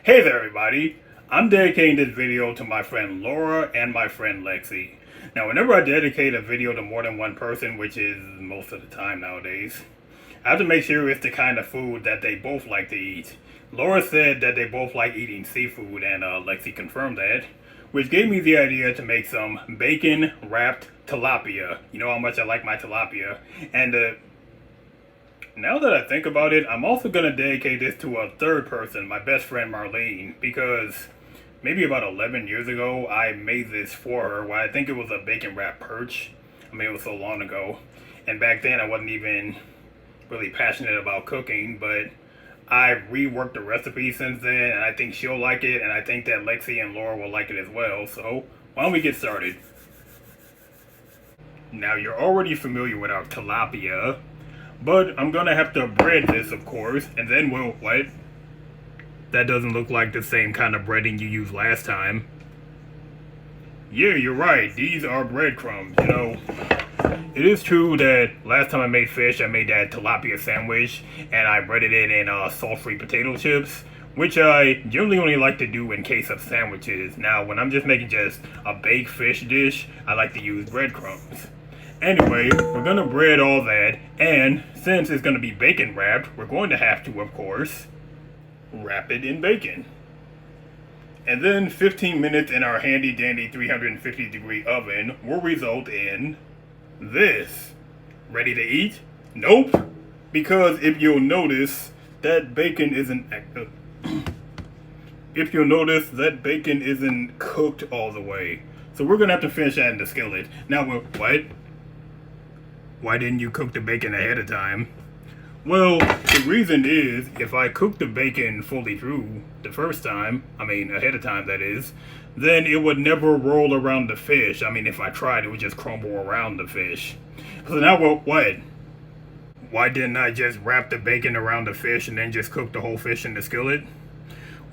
Hey there everybody, I'm dedicating this video to my friend Laura and my friend Lexi. Now whenever I dedicate a video to more than one person, which is most of the time nowadays, I have to make sure it's the kind of food that they both like to eat. Laura said that they both like eating seafood and Lexi confirmed that, which gave me the idea to make some bacon wrapped tilapia. You know how much I like my tilapia. And now that I think about it, I'm also going to dedicate this to a third person, my best friend Marlene, because maybe about 11 years ago, I made this for her. Well, I think it was a bacon wrapped perch. I mean, it was so long ago. And back then, I wasn't even really passionate about cooking, but I reworked the recipe since then, and I think she'll like it, and I think that Lexi and Laura will like it as well. So, why don't we get started? Now, you're already familiar with our tilapia, but I'm gonna have to bread this, of course, and then we'll, what? That doesn't look like the same kind of breading you used last time. Yeah, you're right, these are breadcrumbs, you know. It is true that last time I made fish, I made that tilapia sandwich, and I breaded it in salt-free potato chips, which I generally only like to do in case of sandwiches. Now, when I'm just making just a baked fish dish, I like to use breadcrumbs. Anyway, we're going to bread all that, and since it's going to be bacon wrapped, we're going to have to, of course, wrap it in bacon. And then 15 minutes in our handy dandy 350 degree oven will result in this. Ready to eat? Nope. Because if you'll notice, that bacon isn't cooked all the way. So we're going to have to finish that in the skillet. Now, what? Why didn't you cook the bacon ahead of time? Well, the reason is, if I cooked the bacon fully through the first time, ahead of time that is, then it would never roll around the fish. If I tried, it would just crumble around the fish. So now what? Why didn't I just wrap the bacon around the fish and then just cook the whole fish in the skillet?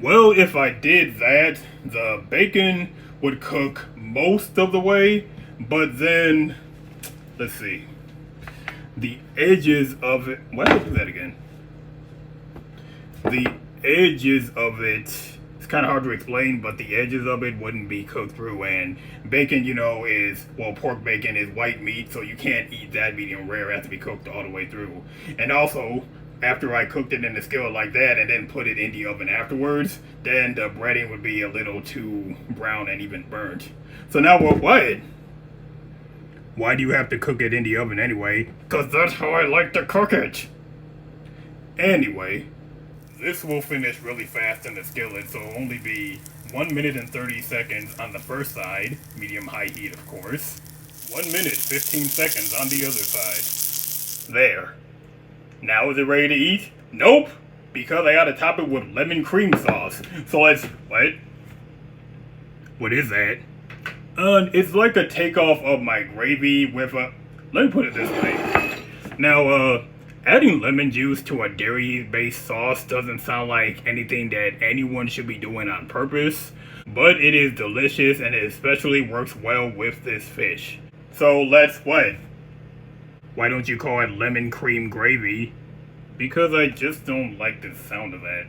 Well, if I did that, the bacon would cook most of the way, but then, let's see. The edges of it, why did I do that again? The edges of it, it's kind of hard to explain, but the edges of it wouldn't be cooked through. And bacon, pork bacon is white meat, so you can't eat that medium rare. It has to be cooked all the way through. And also, after I cooked it in the skillet like that and then put it in the oven afterwards, then the breading would be a little too brown and even burnt. So now what? Why do you have to cook it in the oven anyway? Because that's how I like to cook it. Anyway, this will finish really fast in the skillet, so it'll only be 1 minute and 30 seconds on the first side, medium-high heat of course. 1 minute, 15 seconds on the other side. There. Now is it ready to eat? Nope! Because I gotta top it with lemon cream sauce. So let's, what? What is that? It's like a takeoff of my gravy with a, let me put it this way. Now, adding lemon juice to a dairy-based sauce doesn't sound like anything that anyone should be doing on purpose, but it is delicious and it especially works well with this fish. So let's what? Why don't you call it lemon cream gravy? Because I just don't like the sound of that.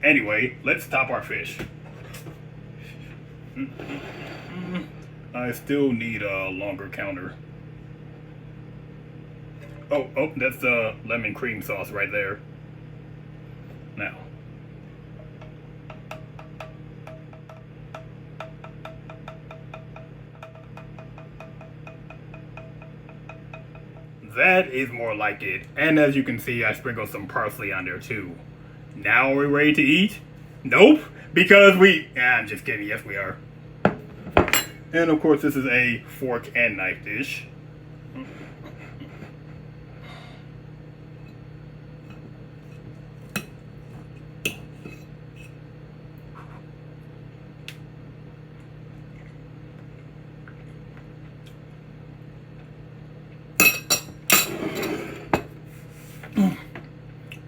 Anyway, let's top our fish. I still need a longer counter. Oh, that's the lemon cream sauce right there. Now. That is more like it. And as you can see, I sprinkled some parsley on there too. Now are we ready to eat? Nope, because I'm just kidding, yes we are. And of course this is a fork and knife dish.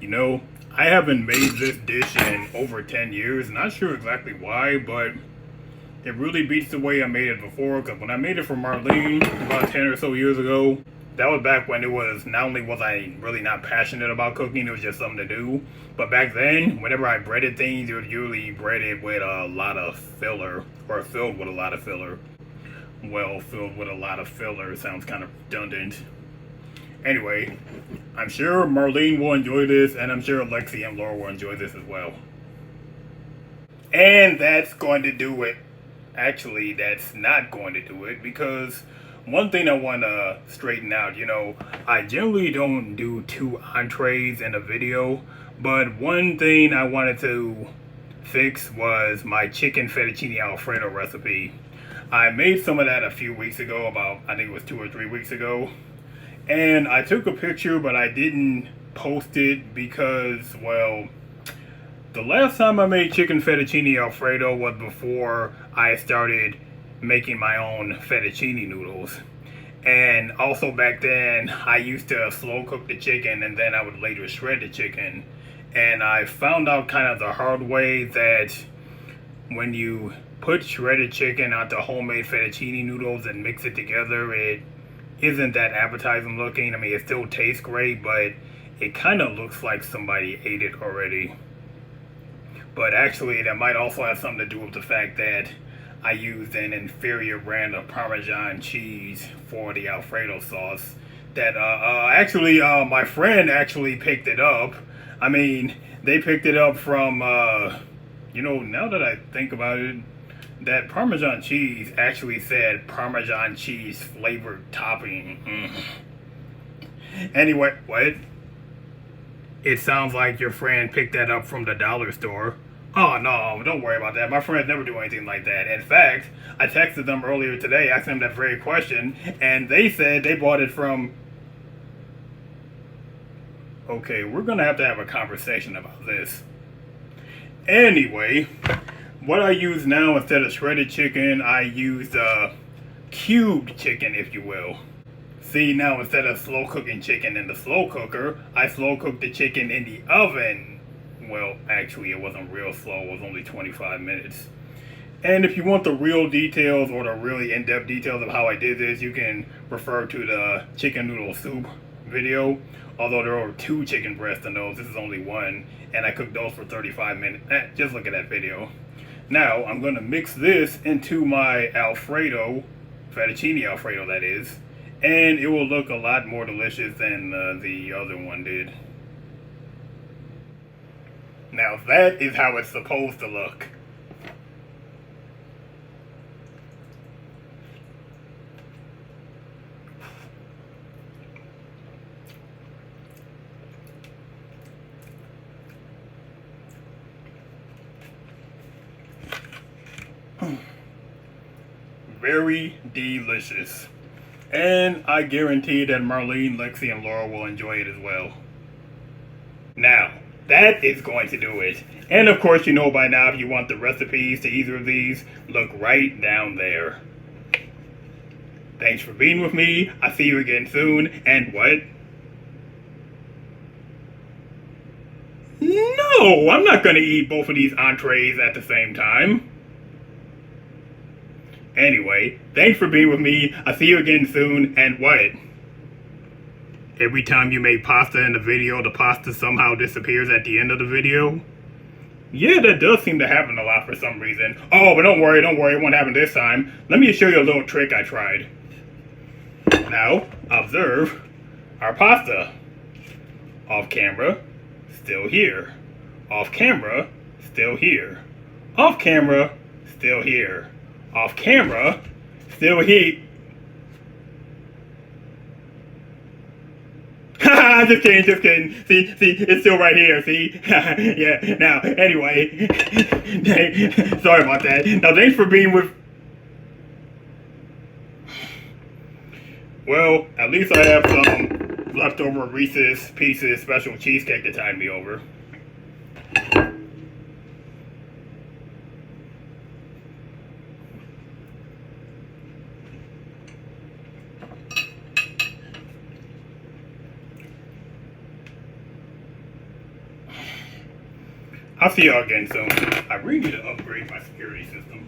You know, I haven't made this dish in over 10 years. Not sure exactly why, but it really beats the way I made it before, because when I made it for Marlene about 10 or so years ago, That was back when it was, not only was I really not passionate about cooking, it was just something to do. But back then, whenever I breaded things, it was usually breaded with a lot of filler, or filled with a lot of filler. Well, filled with a lot of filler sounds kind of redundant. Anyway, I'm sure Marlene will enjoy this, and I'm sure Lexi and Laura will enjoy this as well. And that's going to do it. Actually, that's not going to do it, because one thing I want to straighten out, I generally don't do 2 entrees in a video, but one thing I wanted to fix was my chicken fettuccine Alfredo recipe. I made some of that a few weeks ago, about, I think it was 2 or 3 weeks ago, and I took a picture, but I didn't post it because, well, the last time I made chicken fettuccine Alfredo was before I started making my own fettuccine noodles. And also back then, I used to slow cook the chicken and then I would later shred the chicken. And I found out kind of the hard way that when you put shredded chicken onto homemade fettuccine noodles and mix it together, it isn't that appetizing looking. I mean, it still tastes great, but it kind of looks like somebody ate it already. But actually, that might also have something to do with the fact that I used an inferior brand of Parmesan cheese for the Alfredo sauce. That actually, my friend actually picked it up. I mean, they picked it up from, now that I think about it, that Parmesan cheese actually said Parmesan cheese flavored topping. Anyway, what? It sounds like your friend picked that up from the dollar store. Oh, no, don't worry about that. My friends never do anything like that. In fact, I texted them earlier today asking them that very question, and they said they bought it from... Okay, we're going to have a conversation about this. Anyway, what I use now, instead of shredded chicken, I use cubed chicken, if you will. See, now instead of slow cooking chicken in the slow cooker, I slow cook the chicken in the oven. Well, actually, it wasn't real slow. It was only 25 minutes. And if you want the real details or the really in-depth details of how I did this, you can refer to the chicken noodle soup video. Although there are 2 chicken breasts in those, this is only 1. And I cooked those for 35 minutes. Just look at that video. Now, I'm going to mix this into my Alfredo, fettuccine Alfredo that is. And it will look a lot more delicious than the other one did. Now that is how it's supposed to look. Very delicious. And I guarantee that Marlene, Lexi, and Laura will enjoy it as well. Now, that is going to do it. And of course, you know by now, if you want the recipes to either of these, look right down there. Thanks for being with me. I'll see you again soon. And what? No, I'm not going to eat both of these entrees at the same time. Anyway, thanks for being with me. I'll see you again soon. And what? Every time you make pasta in the video, the pasta somehow disappears at the end of the video? Yeah, that does seem to happen a lot for some reason. Oh, but don't worry, it won't happen this time. Let me show you a little trick I tried. Now, observe our pasta. Off camera, still here. Off camera, still here. Off camera, still here. Off camera, still here. Just kidding. See, it's still right here, see? Yeah, now, anyway. Sorry about that. Now, thanks for being with... Well, at least I have some leftover Reese's Pieces special cheesecake to tide me over. I'll see y'all again soon. I really need to upgrade my security system.